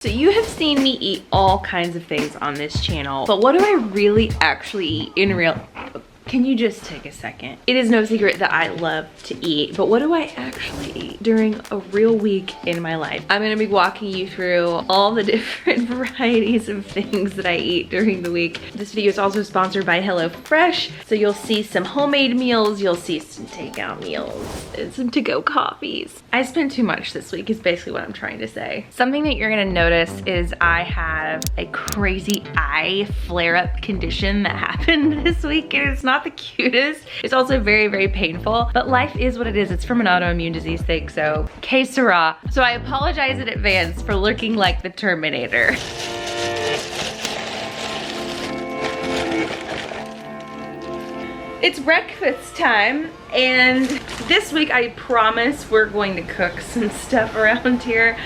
So you have seen me eat all kinds of things on this channel, but what do I really actually eat in real? Can you just take a second? It is no secret that I love to eat, but what do I actually eat during a real week in my life? I'm gonna be walking you through all the different varieties of things that I eat during the week. This video is also sponsored by HelloFresh, so you'll see some homemade meals, you'll see some takeout meals, and some to-go coffees. I spent too much this week is basically what I'm trying to say. Something that you're gonna notice is I have a crazy eye flare-up condition that happened this week, and it's not the cutest. It's also very, very painful, but life is what it is. It's from an autoimmune disease thing, so que sera. So I apologize in advance for looking like the Terminator. It's breakfast time, and this week I promise we're going to cook some stuff around here.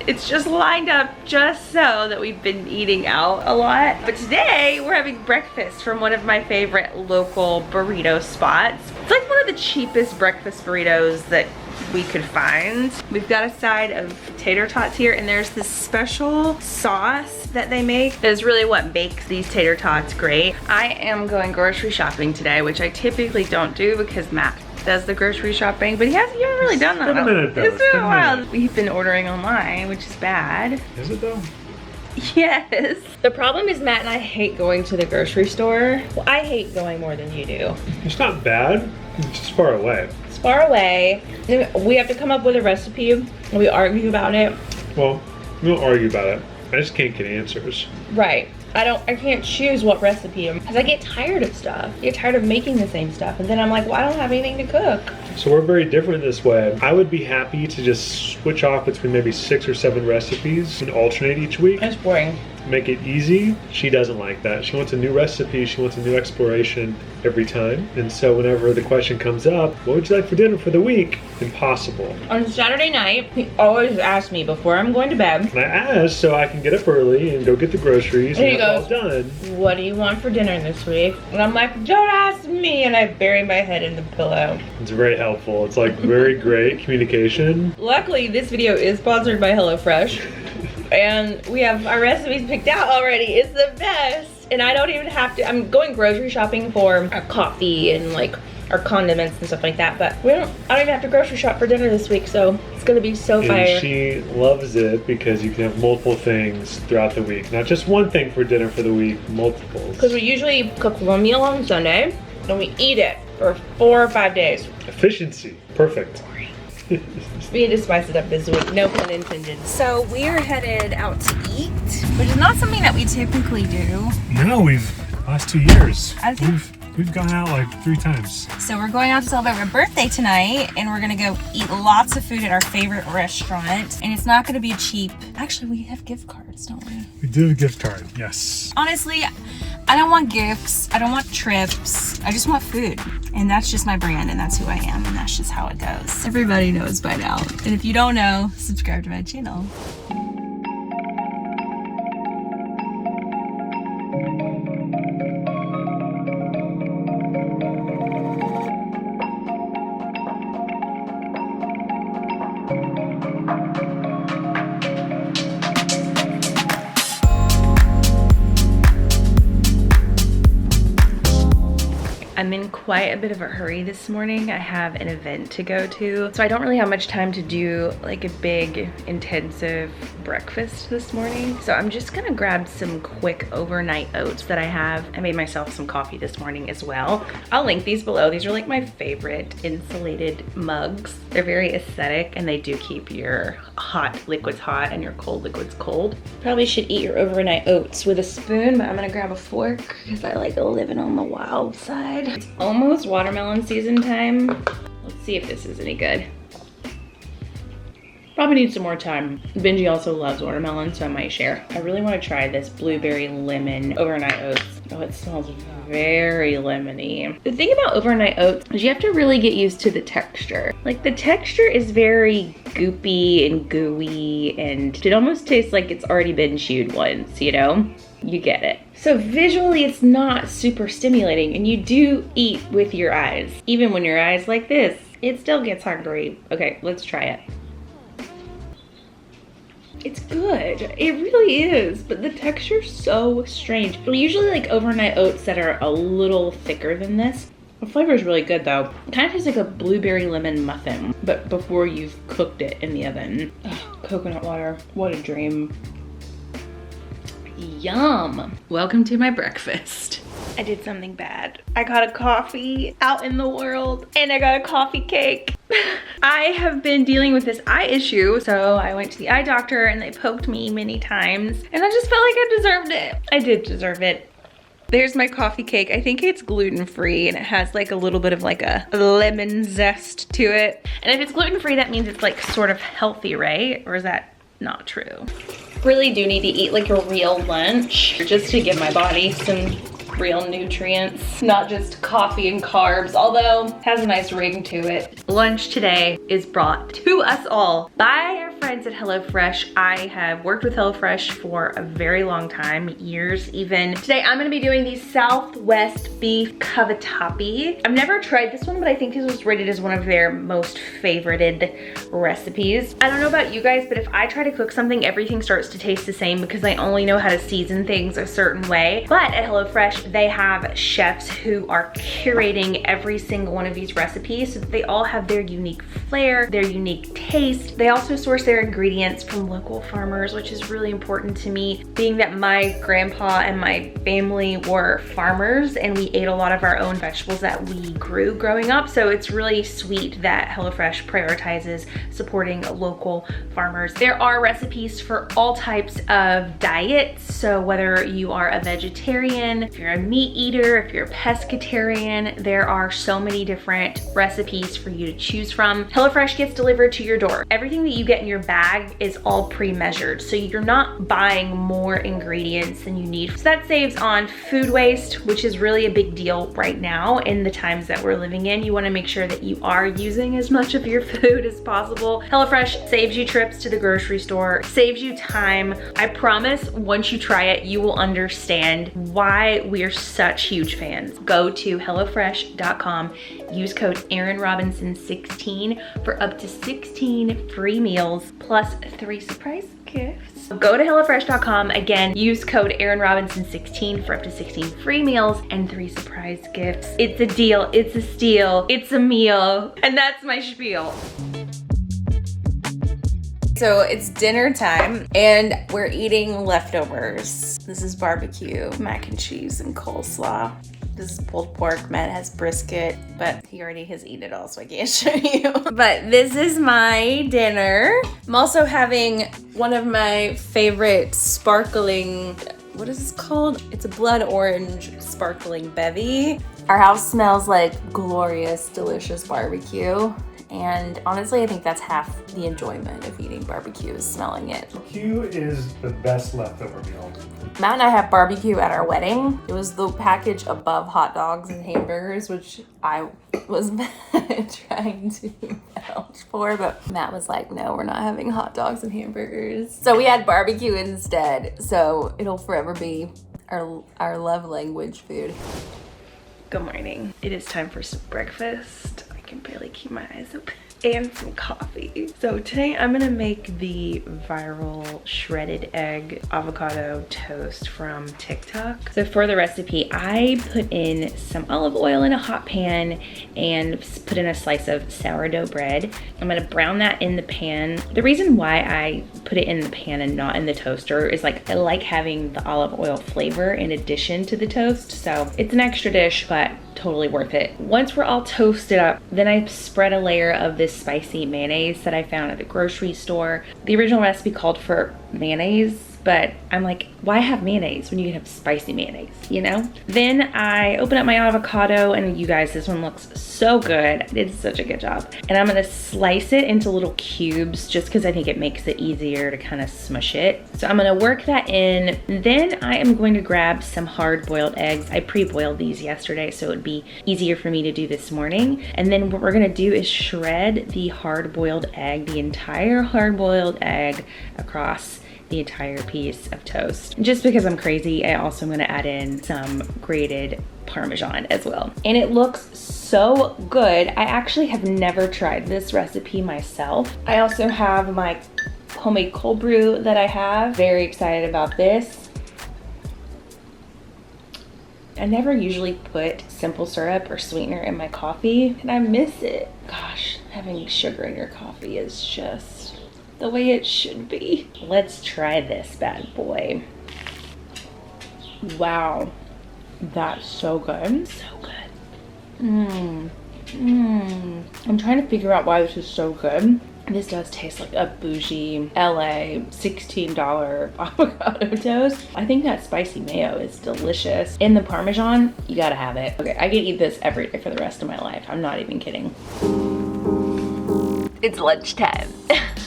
It's just lined up just so that we've been eating out a lot. But today we're having breakfast from one of my favorite local burrito spots. It's like one of the cheapest breakfast burritos that we could find. We've got a side of tater tots here, and there's this special sauce that they make that is really what makes these tater tots great. I am going grocery shopping today, which I typically don't do because Matt does the grocery shopping, but you haven't really done that. It's been a minute though. It's been a while. We've been ordering online, which is bad. Is it though? Yes. The problem is Matt and I hate going to the grocery store. Well, I hate going more than you do. It's not bad, it's just far away. It's far away. We have to come up with a recipe, and we argue about it. Well, we don't argue about it. I just can't get answers. Right. I can't choose what recipe, because I get tired of stuff. I get tired of making the same stuff, and then I'm like, well, I don't have anything to cook. So we're very different this way. I would be happy to just switch off between maybe 6 or 7 recipes and alternate each week. That's boring. Make it easy. She doesn't like that. She wants a new recipe. She wants a new exploration every time. And so whenever the question comes up, what would you like for dinner for the week? Impossible. On Saturday night, he always asks me before I'm going to bed. And I ask so I can get up early and go get the groceries and have it all done. What do you want for dinner this week? And I'm like, don't ask me. And I bury my head in the pillow. It's very helpful. It's like very great communication. Luckily, this video is sponsored by HelloFresh. And we have our recipes picked out already. It's the best. And I don't even have to, I'm going grocery shopping for our coffee and like our condiments and stuff like that, but I don't even have to grocery shop for dinner this week, so it's gonna be so fire. And she loves it because you can have multiple things throughout the week. Not just one thing for dinner for the week, multiples. Because we usually cook one meal on Sunday, and we eat it for 4 or 5 days. Efficiency, perfect. We need to spice it up this week, no pun intended. So we are headed out to eat, which is not something that we typically do. No, last 2 years, I think we've gone out like 3 times. So we're going out to celebrate my birthday tonight, and we're gonna go eat lots of food at our favorite restaurant. And it's not gonna be cheap. Actually, we have gift cards, don't we? We do have a gift card, yes. Honestly, I don't want gifts, I don't want trips, I just want food. And that's just my brand, and that's who I am, and that's just how it goes. Everybody knows by now. And if you don't know, subscribe to my channel. I'm in quite a bit of a hurry this morning. I have an event to go to, so I don't really have much time to do like a big intensive breakfast this morning. So I'm just gonna grab some quick overnight oats that I have. I made myself some coffee this morning as well. I'll link these below. These are like my favorite insulated mugs. They're very aesthetic, and they do keep your hot liquids hot and your cold liquids cold. Probably should eat your overnight oats with a spoon, but I'm gonna grab a fork because I like living on the wild side. It's almost watermelon season time. Let's see if this is any good. Probably need some more time. Benji also loves watermelon, so I might share. I really want to try this blueberry lemon overnight oats. Oh, it smells very lemony. The thing about overnight oats is you have to really get used to the texture. Like, the texture is very goopy and gooey, and it almost tastes like it's already been chewed once, you know? You get it. So visually, it's not super stimulating, and you do eat with your eyes. Even when your eyes like this, it still gets hungry. Okay, let's try it. It's good. It really is, but the texture's so strange. I usually like overnight oats that are a little thicker than this. The flavor is really good though. It kind of tastes like a blueberry lemon muffin, but before you've cooked it in the oven. Ugh, coconut water, what a dream. Yum. Welcome to my breakfast. I did something bad. I got a coffee out in the world and I got a coffee cake. I have been dealing with this eye issue, so I went to the eye doctor and they poked me many times and I just felt like I deserved it. I did deserve it. There's my coffee cake. I think it's gluten-free and it has like a little bit of like a lemon zest to it. And if it's gluten-free, that means it's like sort of healthy, right? Or is that not true? Really do need to eat like a real lunch just to give my body some real nutrients, not just coffee and carbs, although it has a nice ring to it. Lunch today is brought to us all by our friends at HelloFresh. I have worked with HelloFresh for a very long time, years even. Today I'm gonna be doing the Southwest beef cavatappi. I've never tried this one, but I think this was rated as one of their most favorited recipes. I don't know about you guys, but if I try to cook something, everything starts to taste the same because I only know how to season things a certain way. But at HelloFresh, they have chefs who are curating every single one of these recipes so that they all have their unique flair, their unique taste. They also source their ingredients from local farmers, which is really important to me, being that my grandpa and my family were farmers and we ate a lot of our own vegetables that we grew growing up. So it's really sweet that HelloFresh prioritizes supporting local farmers. There are recipes for all types of diets. So whether you are a vegetarian, if you're a meat eater, if you're a pescatarian, there are so many different recipes for you to choose from. HelloFresh gets delivered to your door. Everything that you get in your bag is all pre-measured, so you're not buying more ingredients than you need. So that saves on food waste, which is really a big deal right now in the times that we're living in. You want to make sure that you are using as much of your food as possible. HelloFresh saves you trips to the grocery store, saves you time. I promise once you try it, you will understand why we are such huge fans. Go to HelloFresh.com, use code ErinRobinson16 for up to 16 free meals plus 3 surprise gifts. Go to HelloFresh.com, again, use code ErinRobinson16 for up to 16 free meals and 3 surprise gifts. It's a deal, it's a steal, it's a meal, and that's my spiel. So it's dinner time and we're eating leftovers. This is barbecue, mac and cheese, and coleslaw. This is pulled pork. Matt has brisket, but he already has eaten it all, so I can't show you. But this is my dinner. I'm also having one of my favorite sparkling, what is this called? It's a blood orange sparkling bevy. Our house smells like glorious, delicious barbecue. And honestly, I think that's half the enjoyment of eating barbecue is smelling it. Barbecue is the best leftover meal. Matt and I had barbecue at our wedding. It was the package above hot dogs and hamburgers, which I was trying to vouch for, but Matt was like, no, we're not having hot dogs and hamburgers. So we had barbecue instead. So it'll forever be our love language food. Good morning. It is time for some breakfast. I can barely keep my eyes open. And some coffee. So today I'm gonna make the viral shredded egg avocado toast from TikTok. So for the recipe, I put in some olive oil in a hot pan and put in a slice of sourdough bread. I'm gonna brown that in the pan. The reason why I put it in the pan and not in the toaster is like I like having the olive oil flavor in addition to the toast. So it's an extra dish, but totally worth it. Once we're all toasted up, then I spread a layer of this spicy mayonnaise that I found at the grocery store. The original recipe called for mayonnaise, but I'm like, why have mayonnaise when you can have spicy mayonnaise, you know? Then I open up my avocado, and you guys, this one looks so good. I did such a good job. And I'm gonna slice it into little cubes just because I think it makes it easier to kind of smush it. So I'm gonna work that in. Then I am going to grab some hard-boiled eggs. I pre-boiled these yesterday, so it would be easier for me to do this morning. And then what we're gonna do is shred the hard-boiled egg, the entire hard-boiled egg across the entire piece of toast. Just because I'm crazy, I also am gonna add in some grated Parmesan as well. And it looks so good. I actually have never tried this recipe myself. I also have my homemade cold brew that I have. Very excited about this. I never usually put simple syrup or sweetener in my coffee, and I miss it. Gosh, having sugar in your coffee is just the way it should be. Let's try this bad boy. Wow, that's so good. So good. I'm trying to figure out why this is so good. This does taste like a bougie LA $16 avocado toast. I think that spicy mayo is delicious. And the Parmesan, you gotta have it. Okay, I can eat this every day for the rest of my life. I'm not even kidding. It's lunchtime.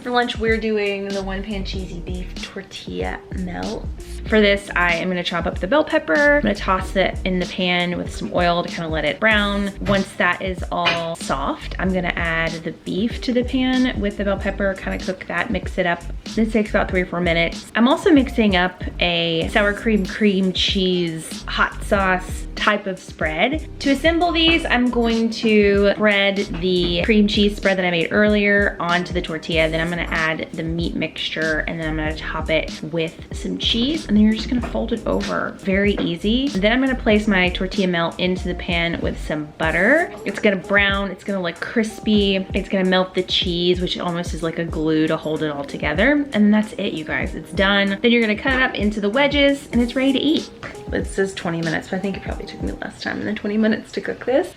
For lunch, we're doing the one pan cheesy beef tortilla melt. For this, I am gonna chop up the bell pepper. I'm gonna toss it in the pan with some oil to kind of let it brown. Once that is all soft, I'm gonna add the beef to the pan with the bell pepper, kind of cook that, mix it up. This takes about 3 or 4 minutes. I'm also mixing up a sour cream cheese hot sauce type of spread. To assemble these, I'm going to spread the cream cheese spread that I made earlier onto the tortilla. Then I'm gonna add the meat mixture, and then I'm gonna top it with some cheese, and then you're just gonna fold it over. Very easy. Then I'm gonna place my tortilla melt into the pan with some butter. It's gonna brown, it's gonna look crispy. It's gonna melt the cheese, which almost is like a glue to hold it all together. And then that's it, you guys, it's done. Then you're gonna cut it up into the wedges, and it's ready to eat. It says 20 minutes, but I think it probably took me less time than 20 minutes to cook this.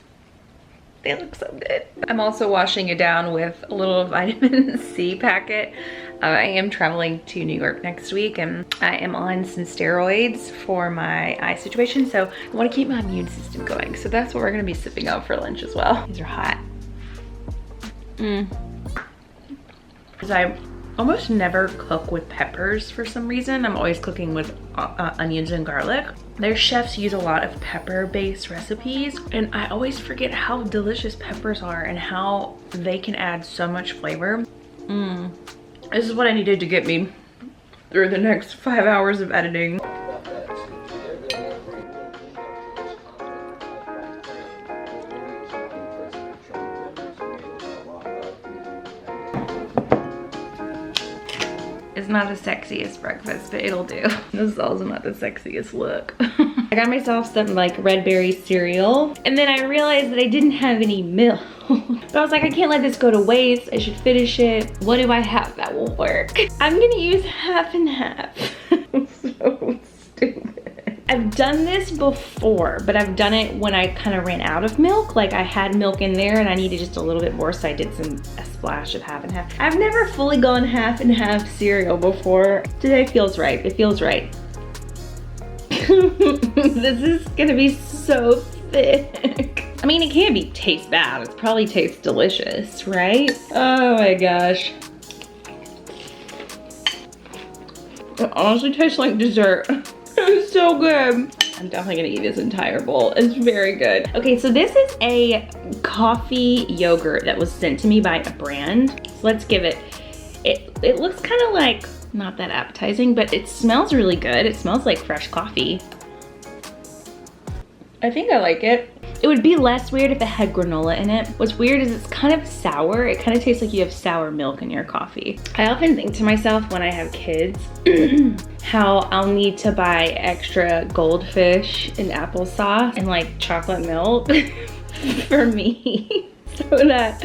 They look so good. I'm also washing it down with a little vitamin C packet. I am traveling to New York next week, and I am on some steroids for my eye situation, so I want to keep my immune system going. So that's what we're gonna be sipping on for lunch as well. These are hot. Because I almost never cook with peppers for some reason. I'm always cooking with onions and garlic. Their chefs use a lot of pepper-based recipes, and I always forget how delicious peppers are and how they can add so much flavor. This is what I needed to get me through the next 5 hours of editing. It's not the sexiest breakfast, but it'll do. This is also not the sexiest look. I got myself some like red berry cereal, and then I realized that I didn't have any milk. But I was like, I can't let this go to waste. I should finish it. What do I have that will work? I'm gonna use half and half. So stupid. I've done this before, but I've done it when I kind of ran out of milk. Like I had milk in there and I needed just a little bit more, so I did a splash of half and half. I've never fully gone half and half cereal before. Today feels right, it feels right. This is gonna be so thick. I mean, it can't taste bad. It probably tastes delicious, right? Oh my gosh. It honestly tastes like dessert. It's so good. I'm definitely gonna eat this entire bowl. It's very good. Okay, so this is a coffee yogurt that was sent to me by a brand. So let's give it, it looks kind of like, not that appetizing, but it smells really good. It smells like fresh coffee. I think I like it. It would be less weird if it had granola in it. What's weird is it's kind of sour. It kind of tastes like you have sour milk in your coffee. I often think to myself when I have kids, how I'll need to buy extra goldfish and applesauce and like chocolate milk for me so that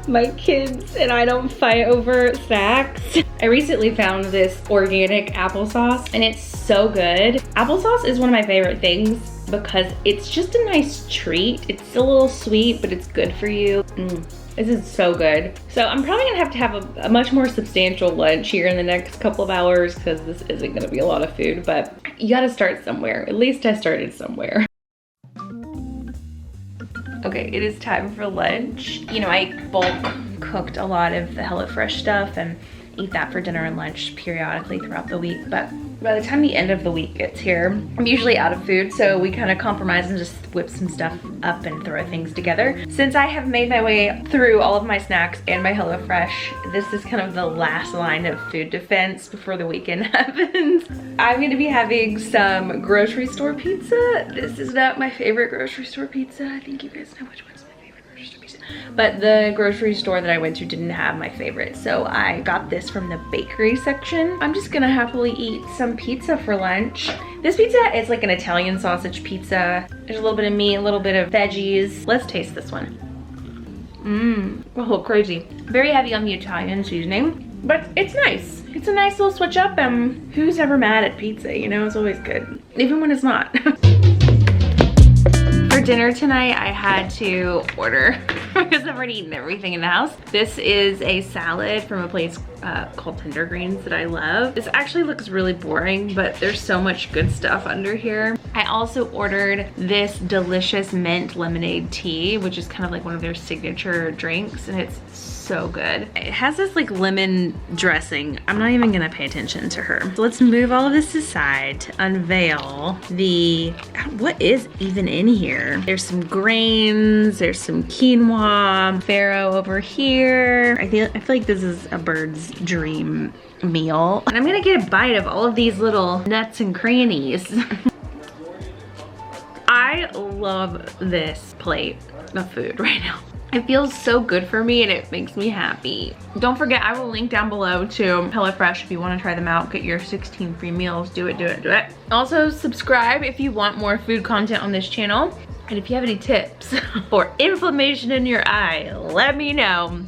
my kids and I don't fight over snacks. I recently found this organic applesauce and it's so good. Applesauce is one of my favorite things because it's just a nice treat. It's a little sweet, but it's good for you. This is so good. So I'm probably gonna have a much more substantial lunch here in the next couple of hours because this isn't gonna be a lot of food, but you gotta start somewhere. At least I started somewhere. Okay, it is time for lunch. You know, I bulk cooked a lot of the HelloFresh stuff and eat that for dinner and lunch periodically throughout the week, but by the time the end of the week gets here, I'm usually out of food, so we kind of compromise and just whip some stuff up and throw things together. Since I have made my way through all of my snacks and my HelloFresh, this is kind of the last line of food defense before the weekend happens. I'm gonna be having some grocery store pizza. This is not my favorite grocery store pizza. I think you guys know which one's my favorite grocery store pizza. but the grocery store that I went to didn't have my favorite. So I got this from the bakery section. I'm just gonna happily eat some pizza for lunch. This pizza is like an Italian sausage pizza. There's a little bit of meat, a little bit of veggies. Let's taste this one. Oh, crazy. Very heavy on the Italian seasoning, but it's nice. It's a nice little switch up, and who's ever mad at pizza, you know? It's always good, even when it's not. For dinner tonight, I had to order because I've already eaten everything in the house. This is a salad from a place called Tender Greens that I love. This actually looks really boring, but there's so much good stuff under here. I also ordered this delicious mint lemonade tea, which is kind of like one of their signature drinks, and it's so good. It has this like lemon dressing. I'm not even gonna pay attention to her. So let's move all of this aside to unveil the, what is even in here? There's some grains, there's some quinoa, farro over here. I feel like this is a bird's dream meal. And I'm gonna get a bite of all of these little nuts and crannies. I love this plate of food right now. It feels so good for me and it makes me happy. Don't forget, I will link down below to HelloFresh if you want to try them out. Get your 16 free meals. Do it, do it, do it. Also, subscribe if you want more food content on this channel. And if you have any tips for inflammation in your eye, let me know.